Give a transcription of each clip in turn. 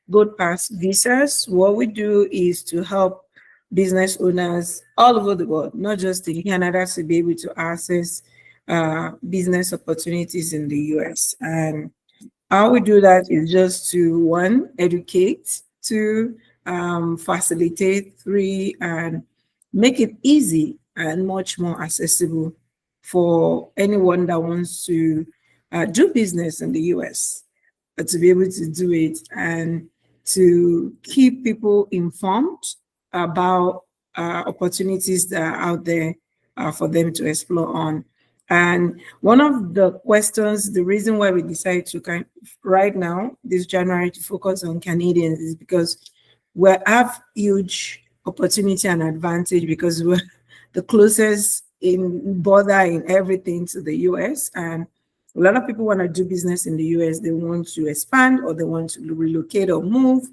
go past visas. What we do is to help business owners all over the world, not just in Canada, to be able to access business opportunities in the US. And how we do that is just to, one, educate, two, facilitate, three, and make it easy and much more accessible for anyone that wants to do business in the US, to be able to do it and to keep people informed about opportunities that are out there for them to explore on. And one of the questions, the reason why we decided to right now, this January, to focus on Canadians is because we have huge opportunity and advantage because we're the closest in border in everything to the US. And a lot of people want to do business in the US. They want to expand or they want to relocate or move,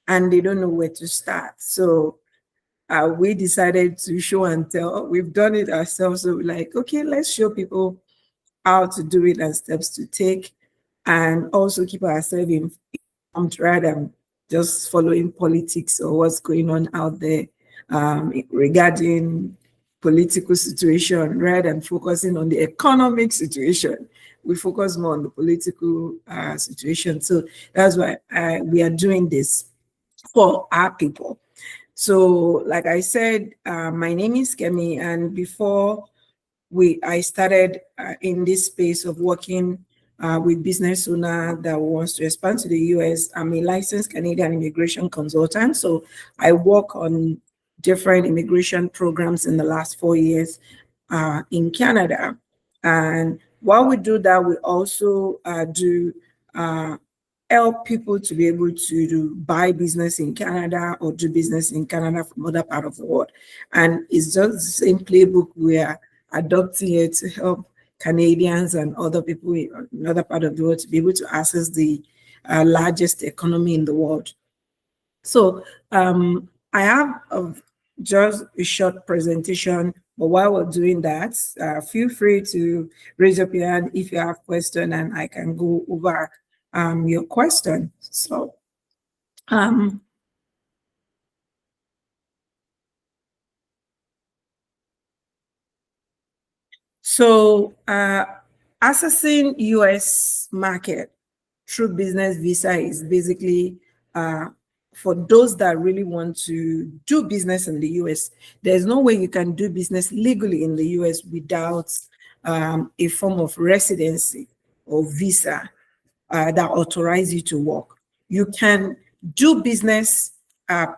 and they don't know where to start. So we decided to show and tell. We've done it ourselves. So we're like, okay, let's show people how to do it and steps to take, and also keep ourselves informed rather than just following politics or what's going on out there regarding political situation, rather than focusing on the economic situation. We focus more on the political situation. So that's why we are doing this for our people. So, like I said, my name is Kemi, and before I started in this space of working with business owner that wants to expand to the US. I'm a licensed Canadian immigration consultant, so I work on different immigration programs in the last 4 years in Canada. And while we do that, we also do help people to be able to buy business in Canada or do business in Canada from other part of the world. And it's just the same playbook we are adopting it to help Canadians and other people in another part of the world to be able to access the largest economy in the world. So I have just a short presentation, but while we're doing that, feel free to raise up your hand if you have a question and I can go over your question. So accessing US market through business visa is basically for those that really want to do business in the US. There's no way you can do business legally in the US without a form of residency or visa that authorize you to work. You can do business, I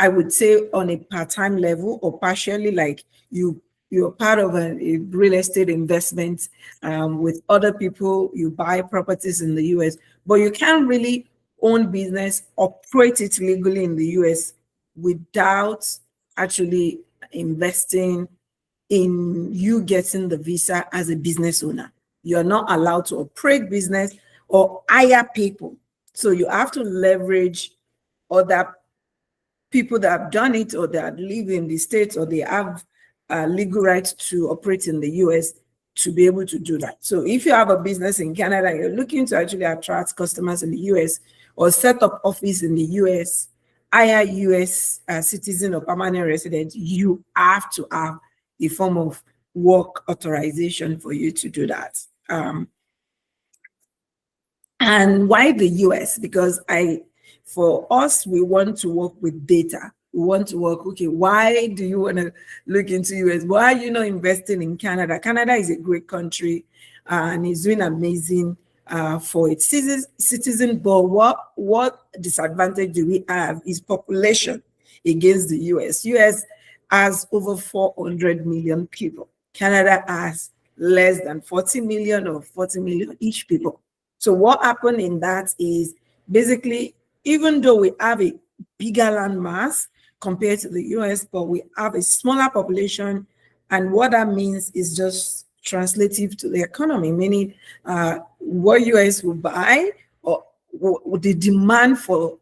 would say, on a part-time level or partially, like you're part of a real estate investment with other people, you buy properties in the US, but you can't really own business, operate it legally in the US without actually investing in you getting the visa as a business owner. You're not allowed to operate business or hire people. So you have to leverage other people that have done it or that live in the States or they have legal rights to operate in the US to be able to do that. So if you have a business in Canada, you're looking to actually attract customers in the US or set up office in the US, hire US citizen or permanent resident, you have to have a form of work authorization for you to do that. And why the US? Because for us, we want to work with data. We want to work, okay, why do you want to look into US? Why are you not investing in Canada? Canada is a great country and it's doing amazing for its citizens. But what disadvantage do we have is population against the US. US has over 400 million people. Canada has less than 40 million or 40 million each people. So what happened in that is basically, even though we have a bigger land mass compared to the US, but we have a smaller population. And what that means is just translative to the economy, meaning what US will buy or the demand for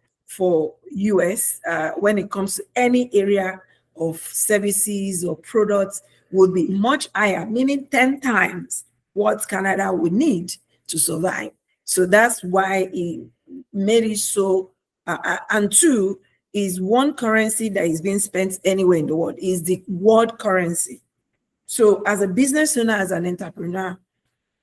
US when it comes to any area of services or products would be much higher, meaning 10 times what Canada would need to survive. So that's why it made it so And two, is one currency that is being spent anywhere in the world, is the world currency. So as a business owner, as an entrepreneur,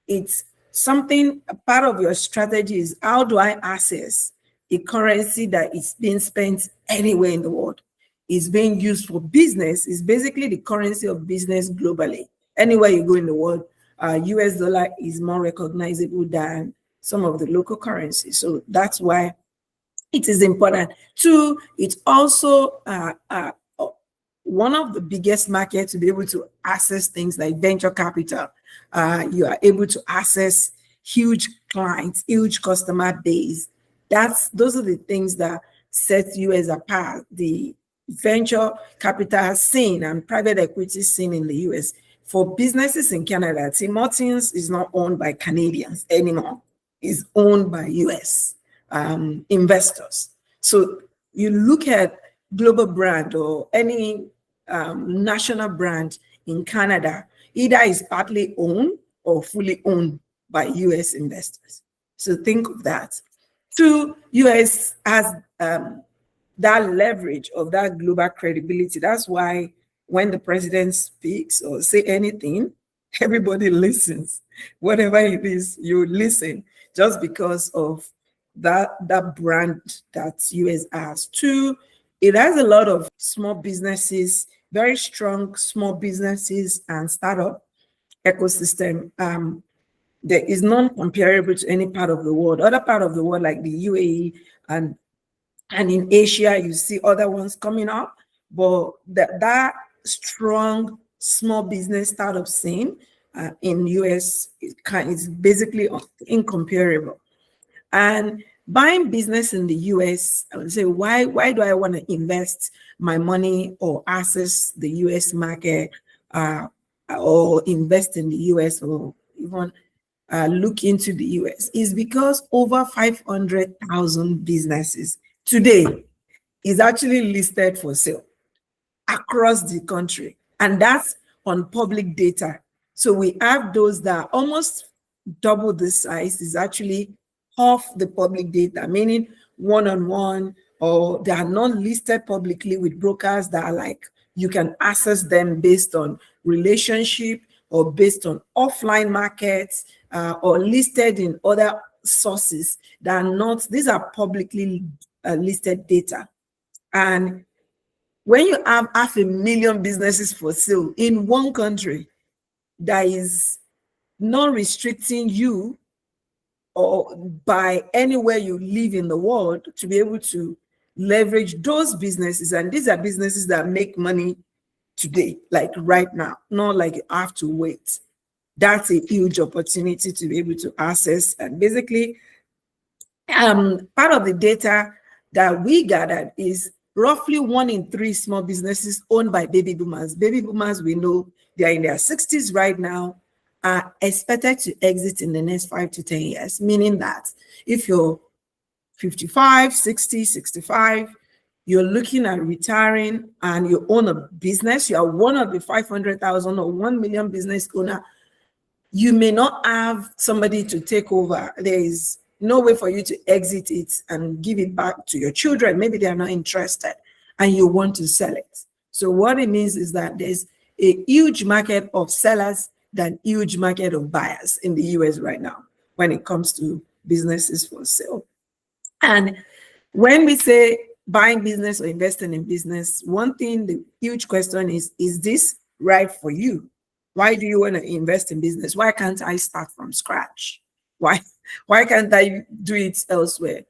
it's something, a part of your strategy is, how do I access a currency that is being spent anywhere in the world? Is being used for business, is basically the currency of business globally. Anywhere you go in the world, US dollar is more recognizable than some of the local currencies. So that's why it is important. Two, it's also one of the biggest markets to be able to access things like venture capital. You are able to access huge clients, huge customer base. Those are the things that set you as apart. The venture capital scene and private equity scene in the US. For businesses in Canada, Tim Hortons is not owned by Canadians anymore. It's owned by US investors. So you look at global brand or any national brand in Canada, either is partly owned or fully owned by US investors. So think of that. Two, US has that leverage of that global credibility. That's why when the president speaks or say anything, everybody listens. Whatever it is, you listen, just because of that brand that US has. Two, it has a lot of small businesses, very strong small businesses and startup ecosystem. There is none comparable to any part of the world. Other part of the world, like the UAE and in Asia, you see other ones coming up, but that strong small business startup scene in US is basically incomparable. And buying business in the US, I would say, why do I want to invest my money or access the US market or invest in the US or even look into the US? Is because over 500,000 businesses today is actually listed for sale across the country, and that's on public data. So we have those that are almost double the size, is actually half the public data, meaning one-on-one, or they are not listed publicly with brokers that are like, you can access them based on relationship or based on offline markets or listed in other sources that are not, these are publicly listed data. And when you have 500,000 businesses for sale in one country, that is not restricting you or by anywhere you live in the world to be able to leverage those businesses. And these are businesses that make money today, like right now, not like you have to wait. That's a huge opportunity to be able to access. And basically, part of the data that we gathered is roughly 1 in 3 small businesses owned by baby boomers. Baby boomers, we know they are in their 60s right now, are expected to exit in the next 5 to 10 years, meaning that if you're 55, 60, 65, you're looking at retiring and you own a business, you are one of the 500,000 or 1 million business owner, you may not have somebody to take over. There is no way for you to exit it and give it back to your children. Maybe they are not interested and you want to sell it. So what it means is that there's a huge market of sellers than huge market of buyers in the US right now when it comes to businesses for sale. And when we say buying business or investing in business, one thing, the huge question is this right for you? Why do you want to invest in business? Why can't I start from scratch? Why can't I do it elsewhere?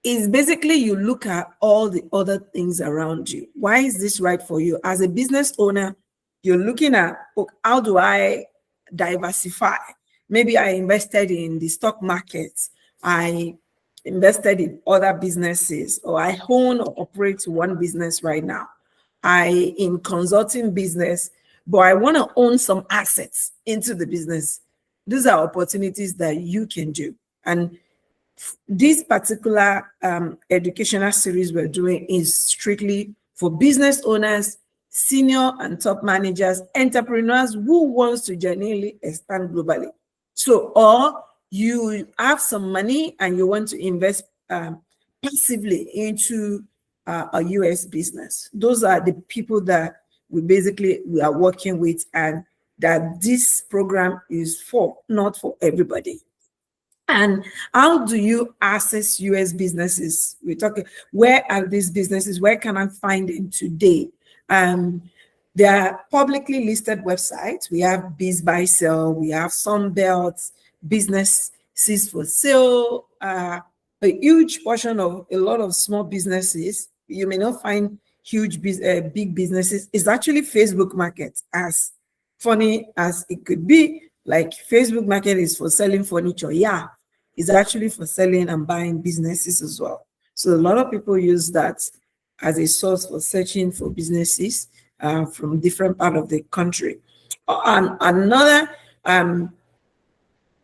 Is basically you look at all the other things around you. Why is this right for you? As a business owner, you're looking at, how do I diversify? Maybe I invested in the stock market. I invested in other businesses, or I own or operate one business right now. I in consulting business, but I want to own some assets into the business. These are opportunities that you can do. And this particular educational series we're doing is strictly for business owners, senior and top managers, entrepreneurs who wants to genuinely expand globally. So, or you have some money and you want to invest passively into a US business. Those are the people that we are working with, and that this program is for, not for everybody. And how do you access US businesses? We're talking, where are these businesses? Where can I find them today? There are publicly listed websites. We have Biz Buy Sell, we have Sunbelt, Businesses for Sale, a huge portion of a lot of small businesses. You may not find big businesses. It's actually Facebook market, as funny as it could be. Like, Facebook market is for selling furniture. Yeah, it's actually for selling and buying businesses as well. So a lot of people use that as a source for searching for businesses from different part of the country. And another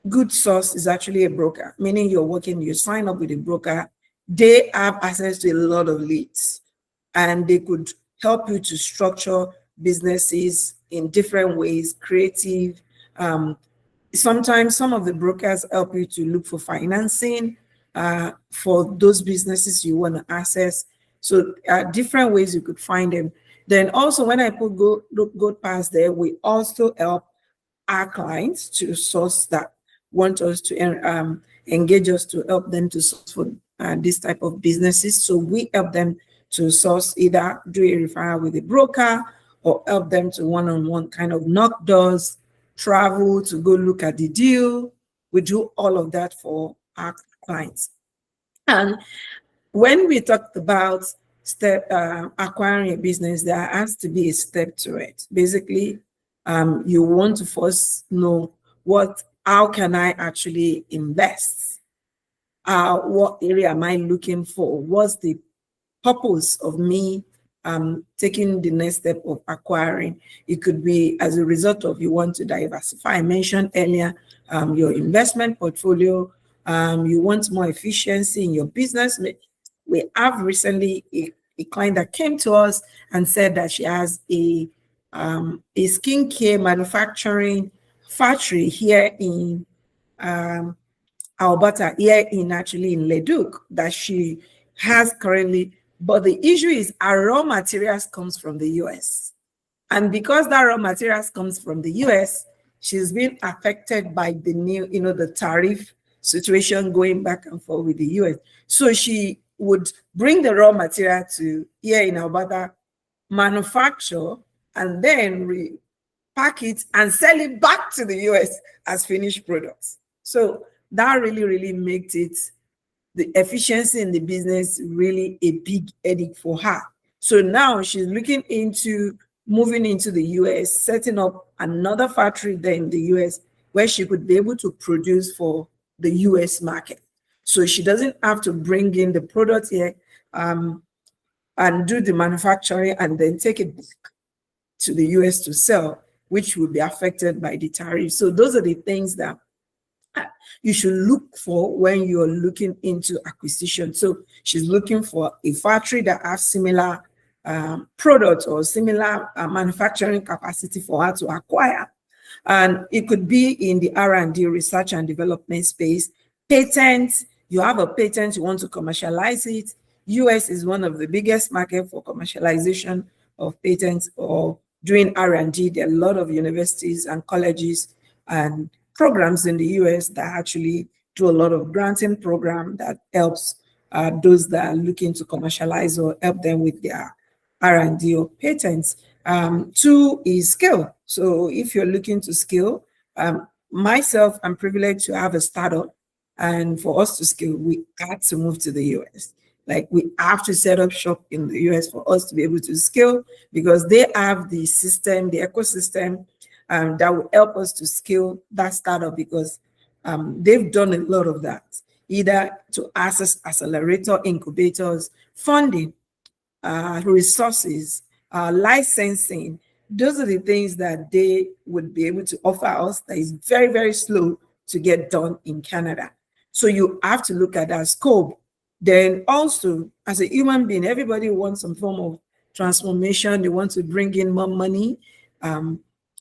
good source is actually a broker, meaning you sign up with a broker. They have access to a lot of leads, and they could help you to structure businesses in different ways, creative. Sometimes some of the brokers help you to look for financing for those businesses you want to access. So different ways you could find them. Then also, when I put Gold Pass there, we also help our clients to source that want us to engage us to help them to source for this type of businesses. So we help them to source, either do a referral with a broker or help them to one-on-one kind of knock doors, travel to go look at the deal. We do all of that for our clients. And when we talked about acquiring a business, there has to be a step to it. Basically, you want to first know how can I actually invest? What area am I looking for? What's the purpose of me taking the next step of acquiring? It could be as a result of you want to diversify. I mentioned earlier your investment portfolio. You want more efficiency in your business. We have recently a client that came to us and said that she has a skincare manufacturing factory here in Alberta, here in Leduc, that she has currently. But the issue is our raw materials comes from the US. And because that raw materials comes from the US, she's been affected by the new, the tariff situation going back and forth with the US. So she would bring the raw material to here in Alberta, manufacture, and then repack it and sell it back to the US as finished products. So that really, really makes it, the efficiency in the business, really a big headache for her. So now she's looking into moving into the US, setting up another factory there in the US where she could be able to produce for the US market. So she doesn't have to bring in the product here and do the manufacturing and then take it back to the US to sell, which will be affected by the tariff. So those are the things that you should look for when you're looking into acquisition. So she's looking for a factory that has similar products or similar manufacturing capacity for her to acquire. And it could be in the R&D, research and development space. Patents, you have a patent, you want to commercialize it. US is one of the biggest market for commercialization of patents or doing R&D. There are a lot of universities and colleges and programs in the US that actually do a lot of granting program that helps those that are looking to commercialize or help them with their R&D or patents. Two is scale. So if you're looking to scale, myself, I'm privileged to have a startup, and for us to scale, we had to move to the US. Like, we have to set up shop in the US for us to be able to scale, because they have the system, the ecosystem that will help us to scale that startup, because they've done a lot of that, either to access accelerator, incubators, funding, resources, licensing. Those are the things that they would be able to offer us that is very, very slow to get done in Canada. So you have to look at that scope. Then also, as a human being, everybody wants some form of transformation. They want to bring in more money.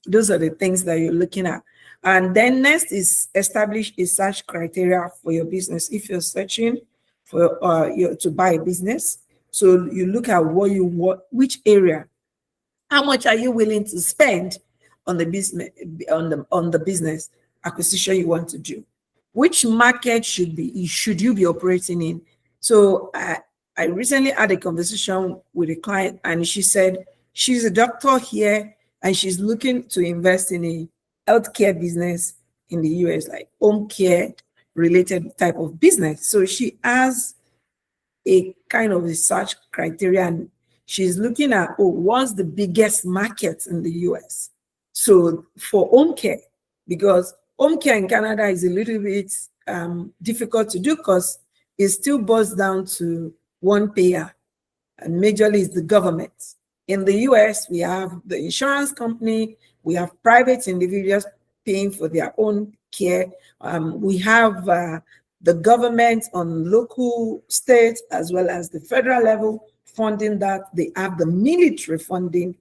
Those are the things that you're looking at. And then next is establish a search criteria for your business. If you're searching for to buy a business. So you look at what you want, which area, how much are you willing to spend on the business, on the business acquisition you want to do? Which market should you be operating in? So I recently had a conversation with a client, and she said she's a doctor here and she's looking to invest in a healthcare business in the US, like home care related type of business. So she has a kind of research criteria, and she's looking at, oh, what's the biggest market in the US? So for home care, because home care in Canada is a little bit difficult to do because it still boils down to one payer, and majorly is the government. In the US, we have the insurance company, we have private individuals paying for their own care. We have the government on local, state, as well as the federal level funding that. They have the military funding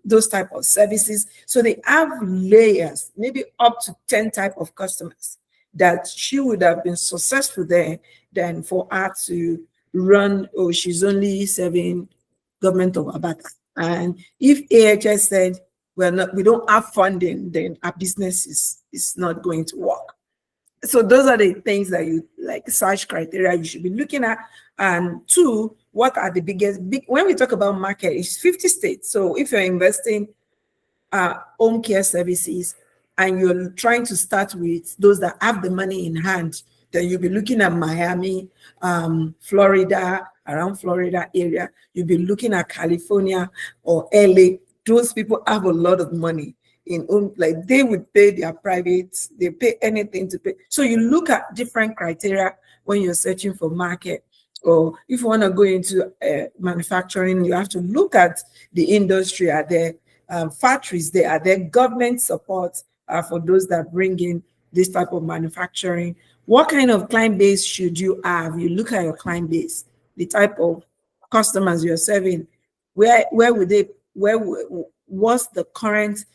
those type of services. So they have layers, maybe up to 10 type of customers that she would have been successful there than for her to run, oh, she's only serving government of Alberta. And if AHS said, well, we don't have funding, then our business is not going to work. So those are the things that you like search criteria you should be looking at. And two, what are the when we talk about market, it's 50 states. So if you're investing home care services and you're trying to start with those that have the money in hand, then you'll be looking at Miami, Florida, around Florida area. You'll be looking at California or LA. Those people have a lot of money in home, like they would pay their private, they pay anything to pay. So you look at different criteria when you're searching for market. Or if you want to go into manufacturing, you have to look at the industry. Are there factories there? Are there government support for those that bring in this type of manufacturing? What kind of client base should you have? You look at your client base, the type of customers you're serving. What's the current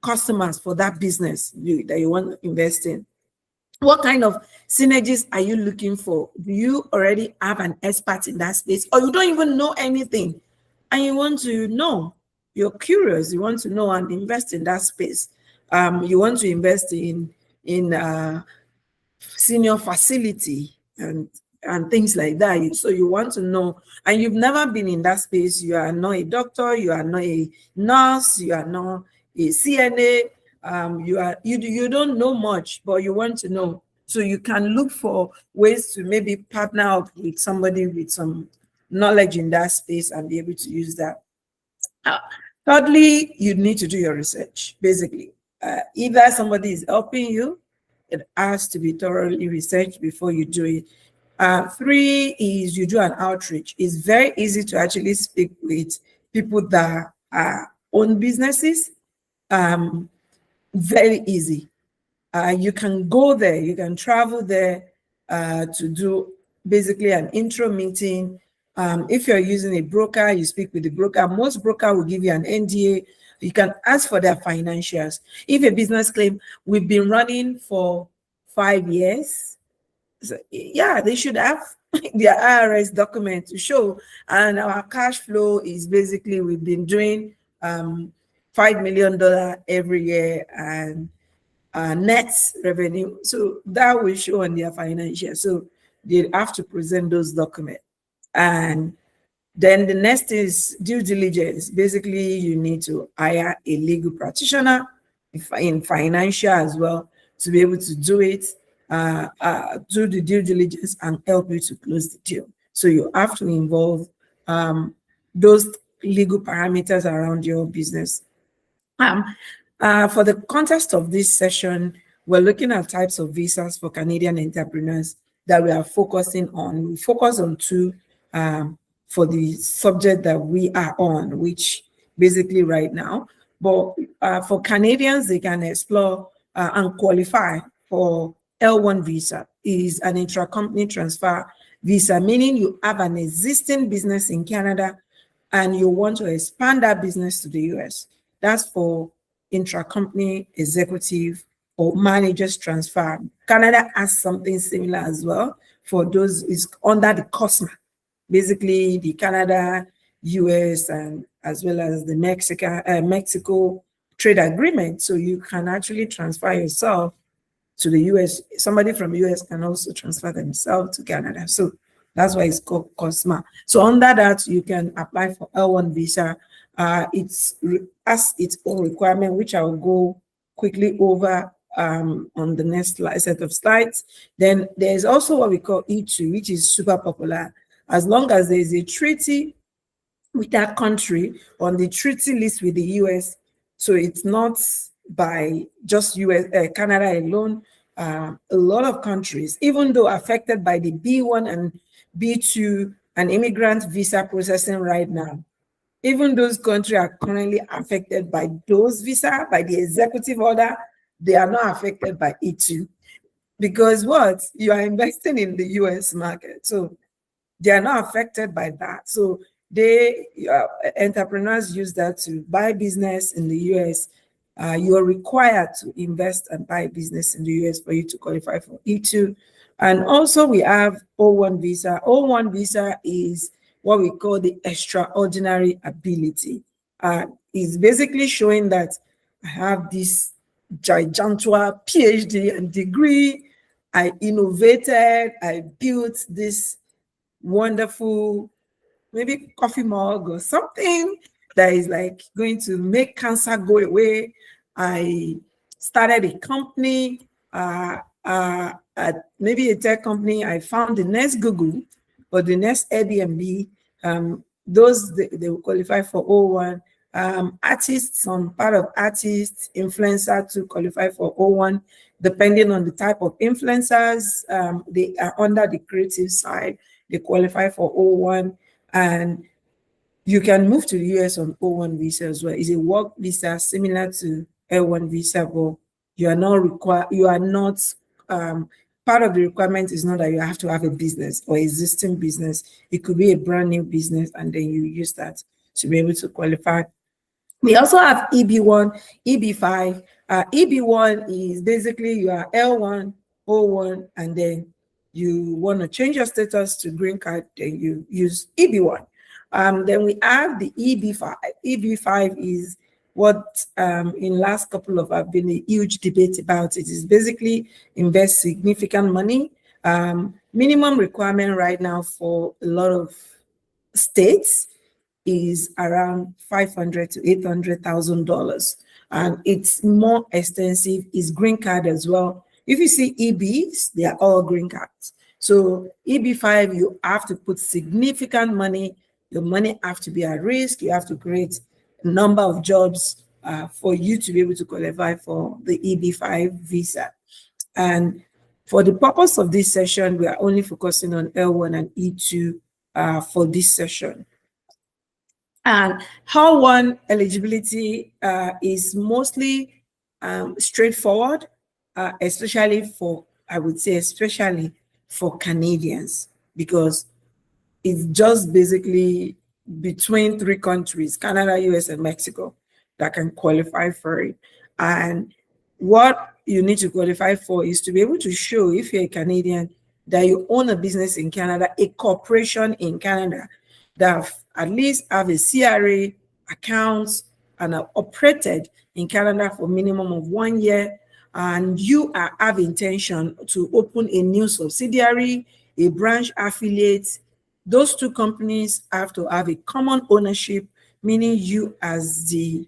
customers for that business that you want to invest in? What kind of synergies are you looking for? Do you already have an expert in that space, or you don't even know anything and you want to know? You're curious, you want to know and invest in that space. You want to invest in senior facility and things like that. So you want to know, and you've never been in that space. You are not a doctor, you are not a nurse, you are not a CNA. You don't know much, but you want to know. So you can look for ways to maybe partner up with somebody with some knowledge in that space and be able to use that. Thirdly, you need to do your research. Basically, either somebody is helping you, it has to be thoroughly researched before you do it. Three is you do an outreach. It's very easy to actually speak with people that own businesses. Very easy. You can go there, you can travel there to do basically an intro meeting. If you're using a broker, you speak with the broker. Most broker will give you an NDA. You can ask for their financials. If a business claim, we've been running for 5 years, so, yeah, they should have their IRS document to show. And our cash flow is basically, we've been doing $5 million every year, and net revenue. So that will show on their financials. So they have to present those documents. And then the next is due diligence. Basically, you need to hire a legal practitioner in financial as well to be able to do it, do the due diligence and help you to close the deal. So you have to involve those legal parameters around your business. For the context of this session, we're looking at types of visas for Canadian entrepreneurs that we are focusing on. We focus on two for the subject that we are on, which basically right now. But for Canadians, they can explore and qualify for L1 visa. Is an intra-company transfer visa, meaning you have an existing business in Canada and you want to expand that business to the US. That's for intra-company executive or managers transfer. Canada has something similar as well, for those is under the COSMA, basically the Canada, US, and as well as the Mexico trade agreement. So you can actually transfer yourself to the US. Somebody from US can also transfer themselves to Canada. So that's why it's called COSMA. So under that, you can apply for L1 visa. Has its own requirement, which I will go quickly over on the next set of slides. Then there's also what we call E2, which is super popular. As long as there is a treaty with that country on the treaty list with the US, so it's not by just US, Canada alone. A lot of countries, even though affected by the B1 and B2 and immigrant visa processing right now, even those countries are currently affected by those visa, by the executive order, they are not affected by E2 because what? You are investing in the US market. So they are not affected by that. So they entrepreneurs use that to buy business in the US. You are required to invest and buy business in the US for you to qualify for E2. And also we have O1 visa. O1 visa is what we call the extraordinary ability. It's basically showing that I have this gigantua PhD and degree. I innovated, I built this wonderful, maybe coffee mug or something that is like going to make cancer go away. I started a company, maybe a tech company. I found the next Google or the next Airbnb. Those they will qualify for O1. Artists, some part of artists, influencer to qualify for O1, depending on the type of influencers. They are under the creative side, they qualify for O1, and you can move to the US on O1 visa as well. It's a work visa similar to L1 visa, but you are not required, you are not, part of the requirement is not that you have to have a business or existing business. It could be a brand new business, and then you use that to be able to qualify. We also have EB1, EB5. EB1 is basically you are L1, O1, and then you want to change your status to green card, then you use EB1. Then we have the EB5. EB5 is what in last couple of have been a huge debate about. It is basically invest significant money. Minimum requirement right now for a lot of states is around $500 to $800,000, and it's more extensive. Is green card as well. If you see EBs, they are all green cards. So EB5, you have to put significant money. Your money have to be at risk. You have to create a number of jobs for you to be able to qualify for the EB5 visa. And for the purpose of this session, we are only focusing on L1 and E2 for this session. And how one eligibility is mostly straightforward, especially for, I would say, especially for Canadians, because it's just basically between three countries, Canada, US, and Mexico, that can qualify for it. And what you need to qualify for is to be able to show, if you're a Canadian, that you own a business in Canada, a corporation in Canada, that at least have a CRA account and are operated in Canada for minimum of 1 year, and you have intention to open a new subsidiary, a branch affiliate. Those two companies have to have a common ownership, meaning you as the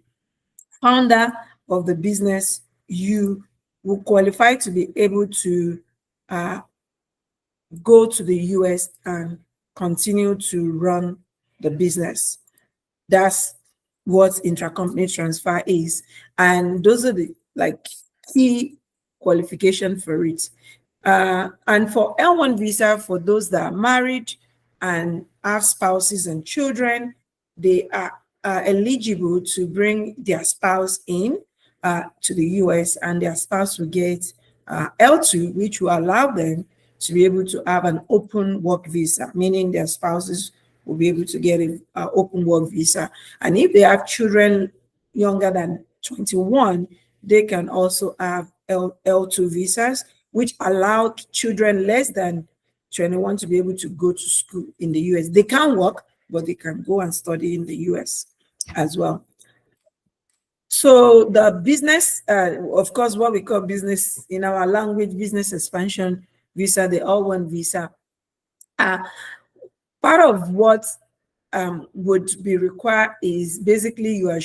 founder of the business, you will qualify to be able to go to the US and continue to run the business. That's what intracompany transfer is. And those are the key qualification for it. And for L1 visa, for those that are married and have spouses and children, they are eligible to bring their spouse in to the US, and their spouse will get L2, which will allow them to be able to have an open work visa, meaning their spouses will be able to get an open work visa. And if they have children younger than 21, they can also have L2 visas, which allow children less than 21 to be able to go to school in the US. They can't work, but they can go and study in the US as well. So the business, of course, what we call business in our language, business expansion visa, the all one visa. Part of what would be required is basically you are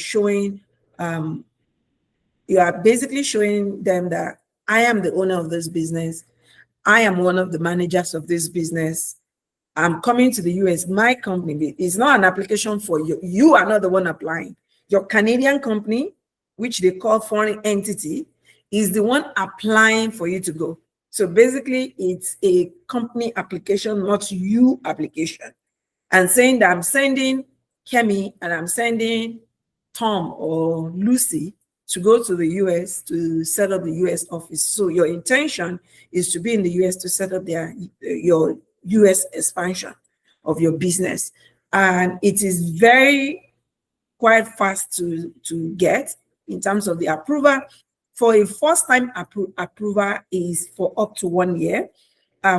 basically showing them that I am the owner of this business. I am one of the managers of this business. I'm coming to the US. My company is not an application for you. You are not the one applying. Your Canadian company, which they call foreign entity, is the one applying for you to go. So basically, it's a company application, not you application. And saying that I'm sending Kemi and I'm sending Tom or Lucy to go to the US to set up the US office. So your intention is to be in the US to set up your US expansion of your business. And it is very quite fast to get in terms of the approval. For a first-time approval is for up to 1 year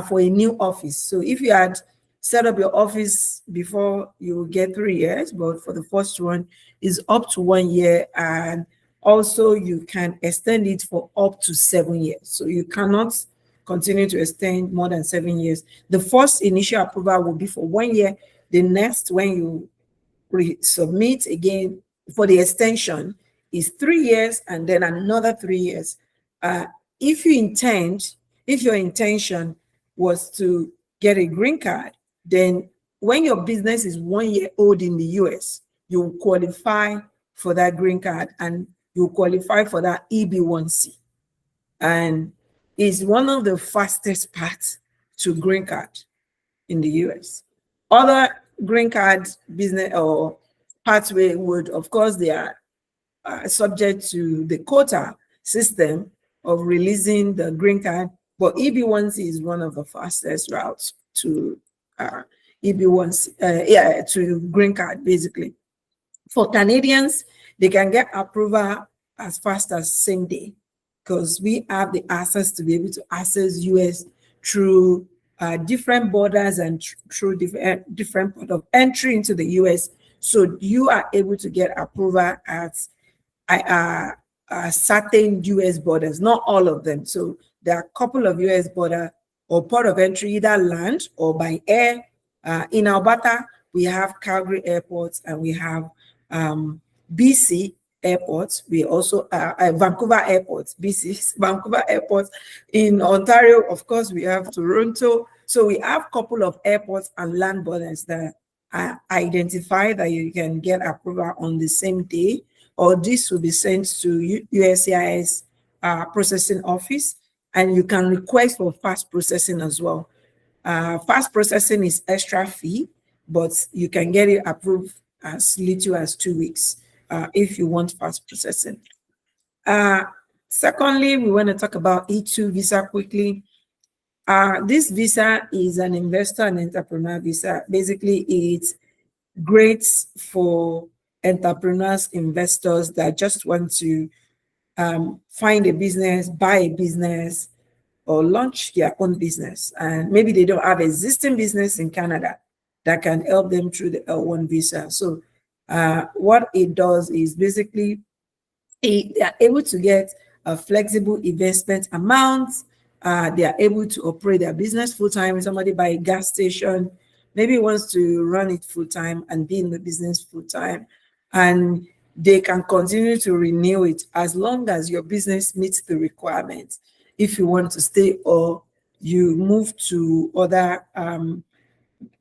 for a new office. So if you had set up your office before, you will get 3 years, but for the first one is up to 1 year, and also you can extend it for up to 7 years. So you cannot continue to extend more than 7 years. The first initial approval will be for 1 year. The next, when you submit again for the extension, is 3 years, and then another 3 years. If your intention was to get a green card, then when your business is 1 year old in the US, you will qualify for that green card, and you qualify for that EB1C. And it's one of the fastest paths to green card in the US. Other green card business or pathway would, of course, they are subject to the quota system of releasing the green card, but EB1C is one of the fastest routes to EB1C, to green card, basically. For Canadians, they can get approval as fast as same day, because we have the access to be able to access US through different borders and through different port of entry into the US. So you are able to get approval at certain US borders, not all of them. So there are a couple of US border or port of entry, either land or by air. In Alberta, we have Calgary Airport, and we have BC Airport. We also Vancouver Airport, BC Vancouver Airport. In Ontario, of course, we have Toronto. So we have a couple of airports and land borders that identify that you can get approval on the same day, or this will be sent to USCIS processing office, and you can request for fast processing as well. Fast processing is extra fee, but you can get it approved as little as 2 weeks if you want fast processing. Secondly, we want to talk about E2 visa quickly. This visa is an investor and entrepreneur visa. Basically, it's great for entrepreneurs, investors that just want to find a business, buy a business, or launch their own business. And maybe they don't have existing business in Canada that can help them through the L1 visa. So what it does is basically they are able to get a flexible investment amount. They are able to operate their business full-time. If somebody buy a gas station, maybe wants to run it full-time and be in the business full-time, and they can continue to renew it as long as your business meets the requirements. If you want to stay or you move to other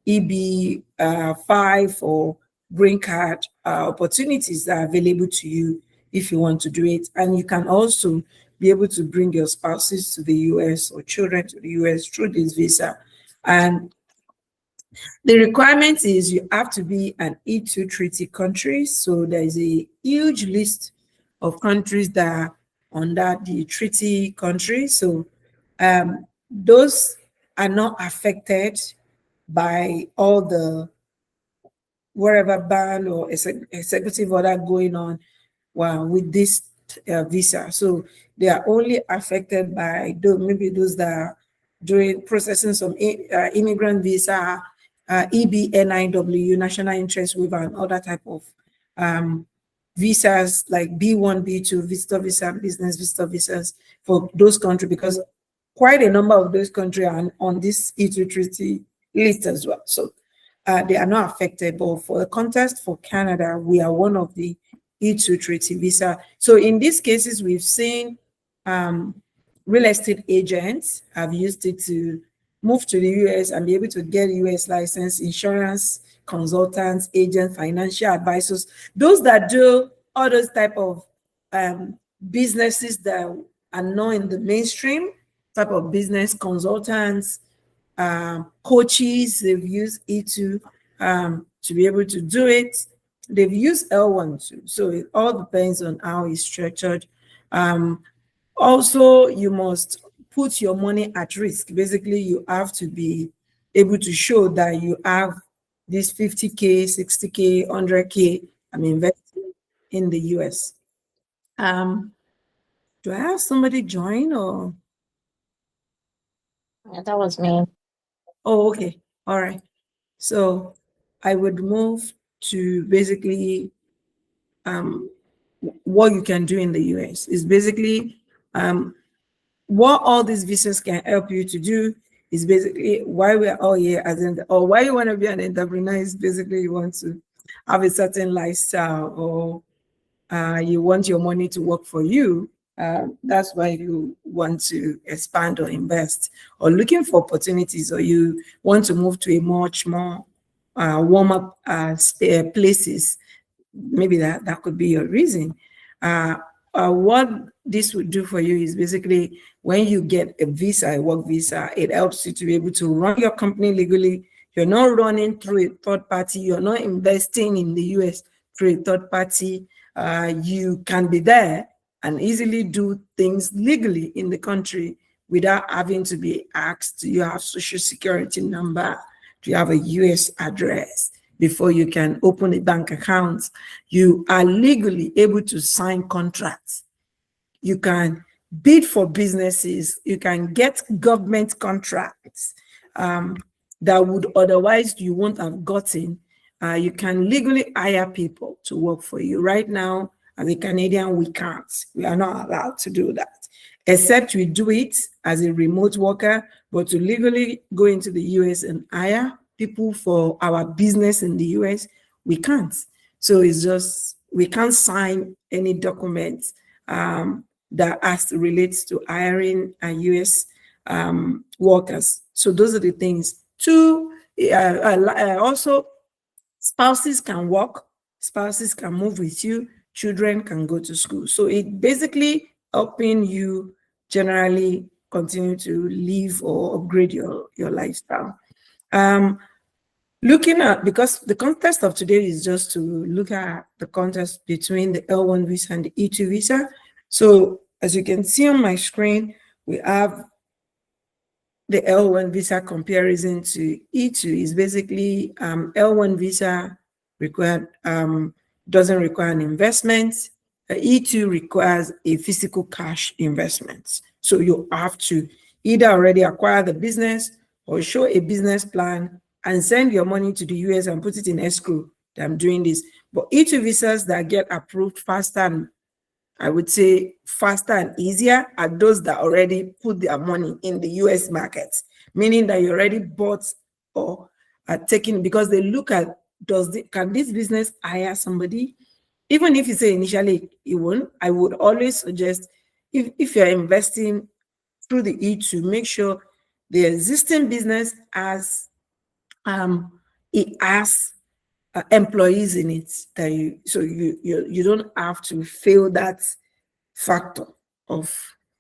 EB5 or green card opportunities that are available to you if you want to do it. And you can also be able to bring your spouses to the US or children to the US through this visa. And the requirement is you have to be an E2 treaty country. So there is a huge list of countries that are under the treaty country. So those are not affected by all the whatever ban or executive order going on with this visa. So they are only affected by maybe those that are doing processing some immigrant visa, EBNIW, national interest waiver, and other type of um, visas like B1, B2, visitor visa, business visitor visas for those countries, because quite a number of those countries are on this E2 treaty list as well. So they are not affected. But for the context for Canada, we are one of the E2 treaty visa. So in these cases, we've seen real estate agents have used it to move to the US and be able to get US license, insurance consultants, agents, financial advisors, those that do all those type of businesses that are not in the mainstream type of business, consultants, coaches. They've used E2 to be able to do it. They've used L1 too. So it all depends on how it's structured. Also, you must put your money at risk. Basically, you have to be able to show that you have this 50K, 60K, 100K, I'm investing in the US. Do I have somebody join or? Yeah, that was me. Oh, okay. All right. So I would move to basically what you can do in the US is basically what all these visas can help you to do is basically why we're all here as in, or why you want to be an entrepreneur is basically you want to have a certain lifestyle, or you want your money to work for you. That's why you want to expand or invest, or looking for opportunities, or you want to move to a much more warm-up places. Maybe that could be your reason. What this would do for you is basically when you get a visa, a work visa, it helps you to be able to run your company legally. You're not running through a third party. You're not investing in the US through a third party. You can be there and easily do things legally in the country without having to be asked, do you have social security number? Do you have a US address? Before you can open a bank account, you are legally able to sign contracts. You can bid for businesses. You can get government contracts that would otherwise you won't have gotten. You can legally hire people to work for you. Right now, as a Canadian, we can't. We are not allowed to do that, except we do it as a remote worker. But to legally go into the US and hire people for our business in the US, we can't. So it's just, we can't sign any documents that has to relate to hiring US workers. So those are the things. Two, also spouses can work, spouses can move with you, children can go to school. So it basically helping you generally continue to live or upgrade your lifestyle. Looking at, because the context of today is just to look at the context between the L1 visa and the E2 visa. So as you can see on my screen, we have the L1 visa comparison to E2 is basically L1 visa required doesn't require an investment. E2 requires a physical cash investment. So you have to either already acquire the business or show a business plan and send your money to the US and put it in escrow that I'm doing this. But E2 visas that get approved faster, and I would say faster and easier, are those that already put their money in the US market, meaning that you already bought or are taking, because they look at, can this business hire somebody? Even if you say initially it won't, I would always suggest, if you're investing through the E2, make sure the existing business has it has employees in it, that you don't have to fail that factor of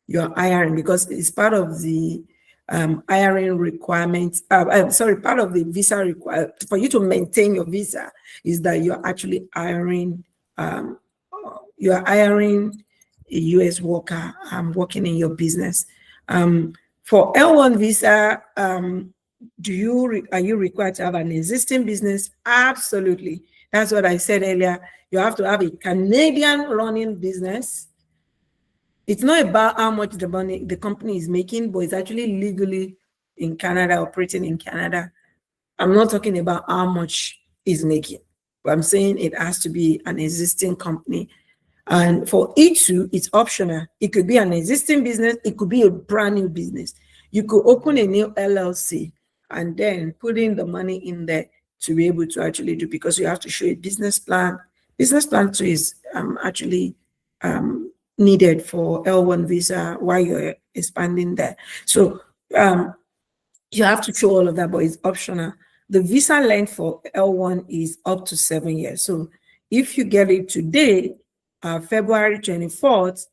your hiring, because it's part of the hiring requirements. Part of the visa require for you to maintain your visa is that you're actually hiring. You're hiring a US worker working in your business. For L1 visa, are you required to have an existing business? Absolutely. That's what I said earlier. You have to have a Canadian running business. It's not about how much the company is making, but it's actually legally in Canada, operating in Canada. I'm not talking about how much he's making, but I'm saying it has to be an existing company. And for E2, it's optional. It could be an existing business, it could be a brand new business. You could open a new LLC and then put in the money in there to be able to actually do, because you have to show a business plan. Business plan too is actually needed for L1 visa while you're expanding there. So you have to show all of that, but it's optional. The visa length for L1 is up to 7 years. So if you get it today, February 24th,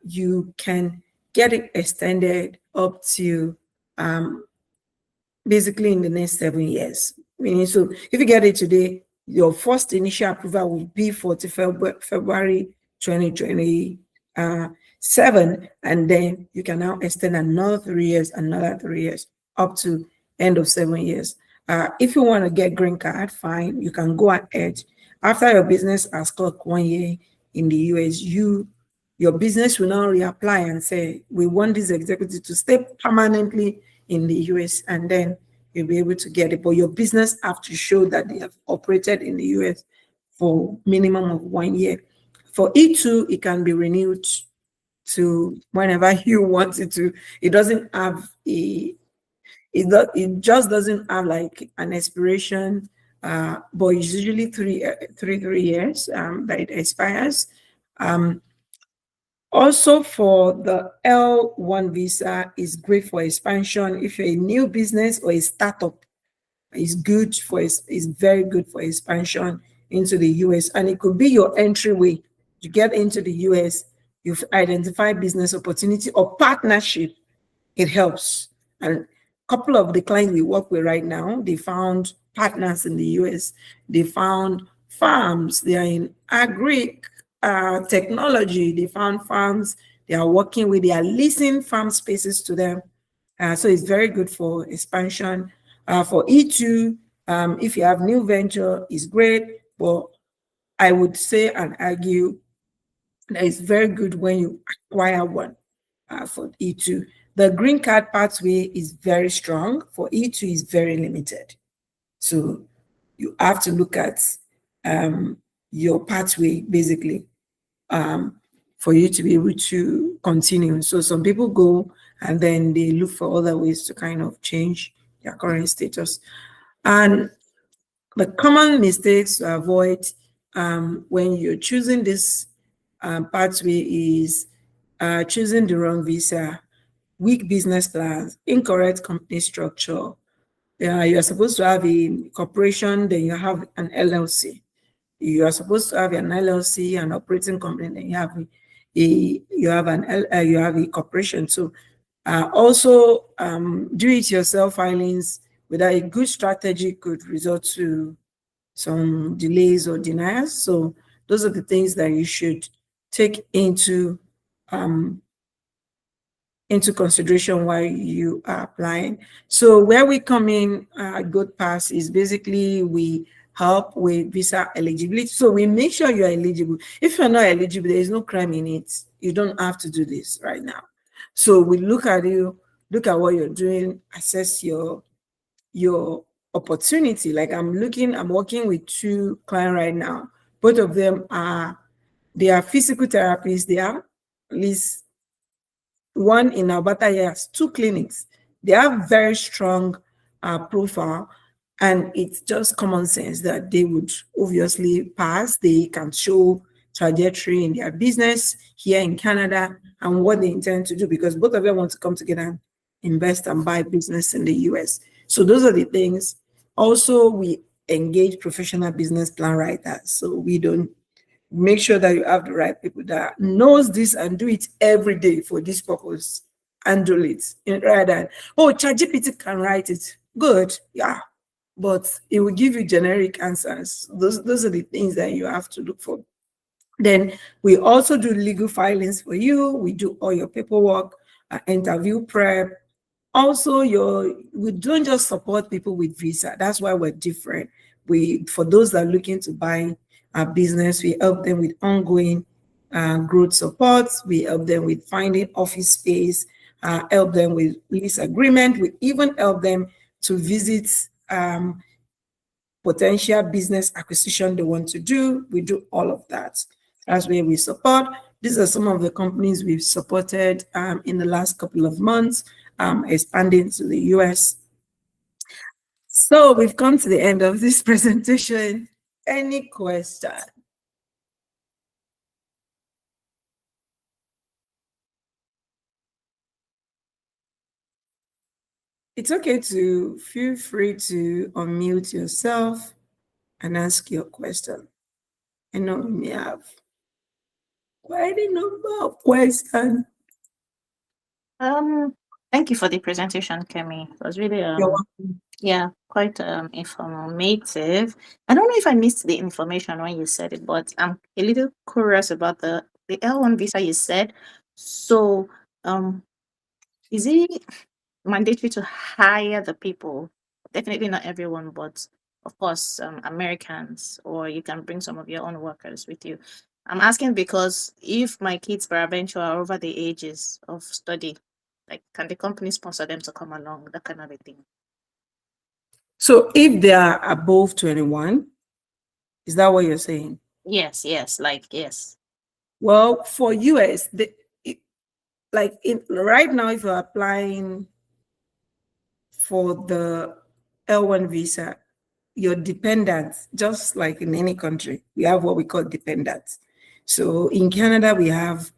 you can get it extended up to basically in the next 7 years. Meaning, so if you get it today, your first initial approval will be for February 2027, and then you can now extend another 3 years, up to end of 7 years. If you want to get green card, fine, you can go ahead. After your business has clocked 1 year in the US, your business will now reapply and say, we want this executive to stay permanently in the US, and then you'll be able to get it. But your business have to show that they have operated in the US for minimum of 1 year. For E2, it can be renewed to whenever you want it to. It doesn't have it just doesn't have like an expiration, but it's usually 3 years that it expires. Also, for the L1 visa, is great for expansion. If you're a new business or a startup, it's very good for expansion into the US, and it could be your entryway to get into the US. You've identified business opportunity or partnership, it helps. And a couple of the clients we work with right now, they found partners in the US. They found farms. They are in agri technology. They found farms they are working with. They are leasing farm spaces to them. So it's very good for expansion. For E2, if you have new venture, it's great. But I would say and argue that it's very good when you acquire one for E2. The green card pathway is very strong. For E2, is very limited. So you have to look at your pathway basically for you to be able to continue. So some people go and then they look for other ways to kind of change their current status. And the common mistakes to avoid when you're choosing this pathway is choosing the wrong visa, weak business plans, incorrect company structure. You're supposed to have a corporation, then you have an LLC. You are supposed to have an LLC, an operating company, then you have a corporation. So also do it yourself filings without a good strategy could result to some delays or denials. So those are the things that you should take into consideration while you are applying. So where we come in at Good Pass is basically we help with visa eligibility. So we make sure you're eligible. If you're not eligible, there is no crime in it. You don't have to do this right now. So we look at you, look at what you're doing, assess your opportunity. Like I'm working with 2 clients right now. Both of them they are physical therapists. They are at least one in Alberta has 2 clinics. They have very strong profile, and it's just common sense that they would obviously pass. They can show trajectory in their business here in Canada and what they intend to do, because both of them want to come together and invest and buy business in the US. So those are the things. Also, we engage professional business plan writers. So we don't make sure that you have the right people that knows this and do it every day for this purpose and do it. Rather than, oh, ChatGPT can write it. Good, yeah. But it will give you generic answers. Those are the things that you have to look for. Then we also do legal filings for you. We do all your paperwork, interview prep. Also, we don't just support people with visa. That's why we're different. For those that are looking to buy a business, we help them with ongoing growth support. We help them with finding office space. help them with lease agreement. We even help them to visit potential business acquisition they want to do. We do all of that. That's where we support. These are some of the companies we've supported in the last couple of months, expanding to the US. So we've come to the end of this presentation. Any question? It's okay to feel free to unmute yourself and ask your question. I know we may have quite a number of questions. Thank you for the presentation, Kemi. It was really You're welcome. yeah, quite informative. I don't know if I missed the information when you said it, but I'm a little curious about the L1 visa you said. So is it mandatory to hire the people? Definitely not everyone, but of course, Americans, or you can bring some of your own workers with you. I'm asking because if my kids peradventure are over the ages of study, like can the company sponsor them to come along, that kind of a thing? So if they are above 21, is that what you're saying? Yes, yes, like yes. Well, for US, right now, if you're applying for the L1 visa, your dependents, just like in any country, we have what we call dependents. So in Canada, we have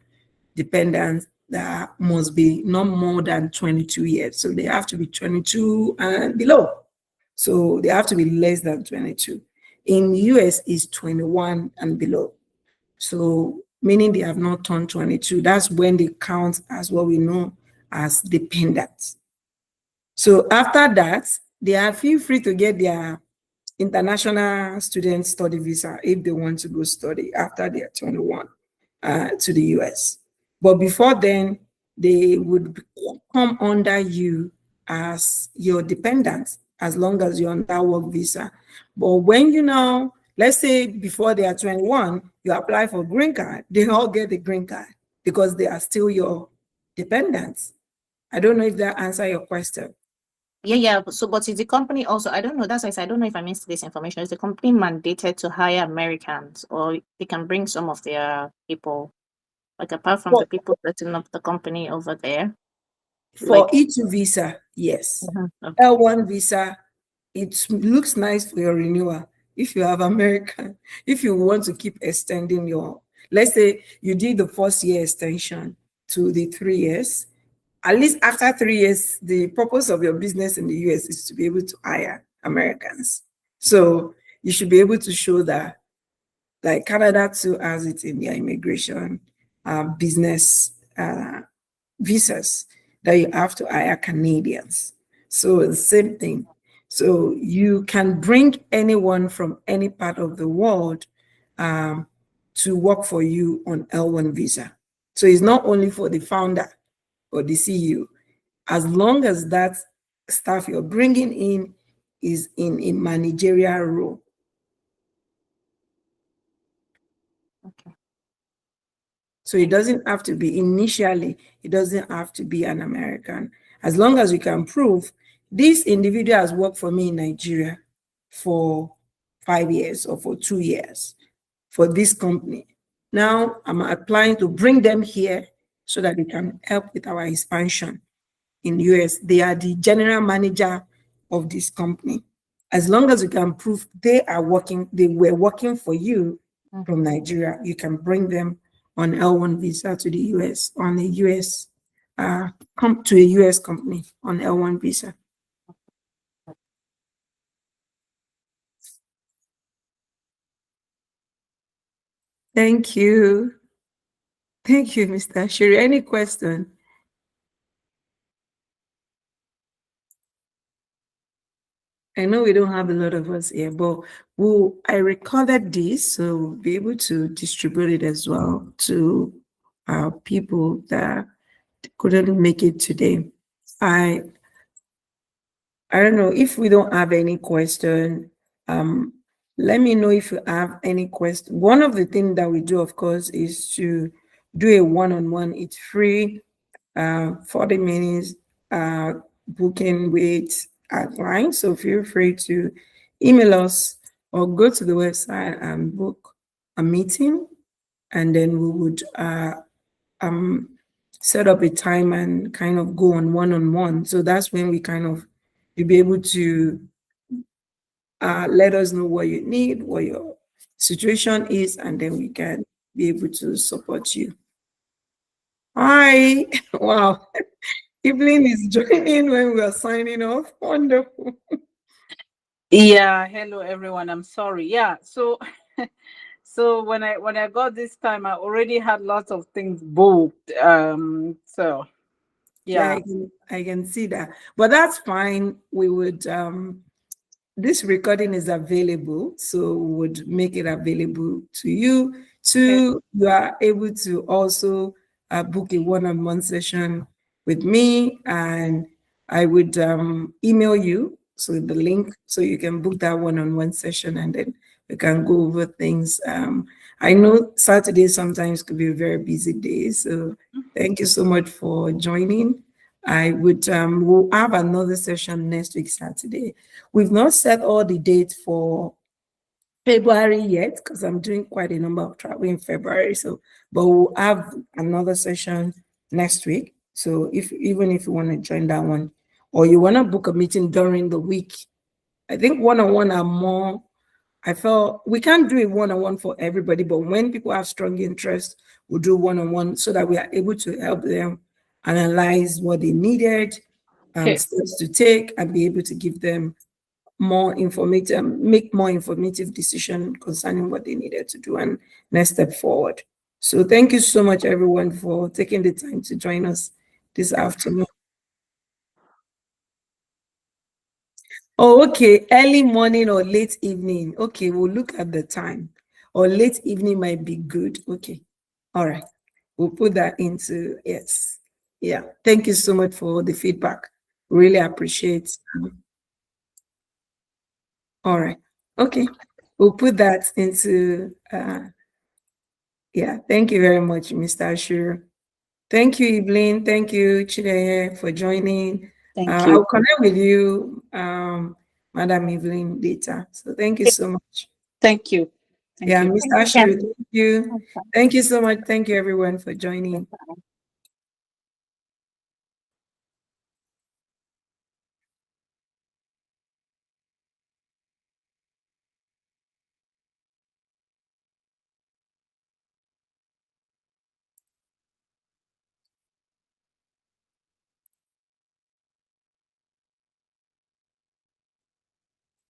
dependents that must be not more than 22 years. So they have to be 22 and below. So they have to be less than 22. In US, is 21 and below. So meaning they have not turned 22. That's when they count as what we know as dependents. So after that, they are feel free to get their international student study visa if they want to go study after they are 21 to the US. But before then, they would come under you as your dependent as long as you're on that work visa. But when you know, let's say before they are 21, you apply for green card, they all get the green card because they are still your dependents. I don't know if that answer your question. Yeah, yeah. So, but is the company also? I don't know. That's why I said I don't know if I missed this information. Is the company mandated to hire Americans, or they can bring some of their people, like apart from the For, people setting up the company over there? for Like, E2 visa, yes. okay. L1 visa, it looks nice for your renewal. If you have American, if you want to keep extending your, let's say you did the first year extension to the 3 years, at least after 3 years, the purpose of your business in the US is to be able to hire Americans. So you should be able to show that, like Canada too has it in their immigration business visas, that you have to hire Canadians. So the same thing. So you can bring anyone from any part of the world to work for you on L1 visa. So it's not only for the founder or the CEO, as long as that staff you're bringing in is in a managerial role. Okay. So it doesn't have to be initially, it doesn't have to be an American. As long as you can prove this individual has worked for me in Nigeria for 5 years or for 2 years for this company. Now I'm applying to bring them here so that they can help with our expansion in the US. They are the general manager of this company. As long as you can prove they were working for you from Nigeria, you can bring them on L1 visa to the US, on a US, come to a US company on L1 visa. Thank you. Thank you, Mr. Shiri. Any question? I know we don't have a lot of us here, but I recorded this, so we'll be able to distribute it as well to people that couldn't make it today. I I don't know if we don't have any question. Um, Let me know if you have any question. One of the things that we do, of course, is to do a one-on-one. It's free. 40 minutes booking with outline. So feel free to email us or go to the website and book a meeting, and then we would um, set up a time and kind of go on one. So that's when we kind of you'll be able to let us know what you need, what your situation is, and then we can be able to support you. Hi, wow. Evelyn is joining when we are signing off. Wonderful. Yeah, hello everyone. I'm sorry. Yeah, so so when I got this time, I already had lots of things booked. So Yeah, yeah. I can see that. But that's fine. We would this recording is available, so we would make it available to you. Okay. To you are able to also book a one-on-one session with me, and I would email you so the link so you can book that one-on-one session, and then we can go over things. I know Saturday sometimes could be a very busy day, so thank you so much for joining. I would we'll have another session next week Saturday. We've not set all the dates for February yet because I'm doing quite a number of travel in February. So, but we'll have another session next week. So if even if you want to join that one, or you want to book a meeting during the week, I think one-on-one are more. I felt we can't do a one-on-one for everybody, but when people have strong interest, we'll do one-on-one so that we are able to help them analyze what they needed, Okay. steps to take, and be able to give them more informative, make more informative decision concerning what they needed to do and next step forward. So thank you so much, everyone, for taking the time to join us this afternoon. Oh, okay. Early morning or late evening. Okay, we'll look at the time. Or late evening might be good. Okay. All right. We'll put that into yes. Yeah. Thank you so much for the feedback. Really appreciate. All right. Okay. We'll put that into yeah. Thank you very much, Mr. Ashur. Thank you, Evelyn. Thank you, Chideye, for joining. Thank you. I'll connect with you, Madam Evelyn, later. So thank you Okay. so much. Thank you. Thank Yeah, you. Thank Mr. you, Ashur, Candy. thank you. Thank you so much. Thank you, everyone, for joining.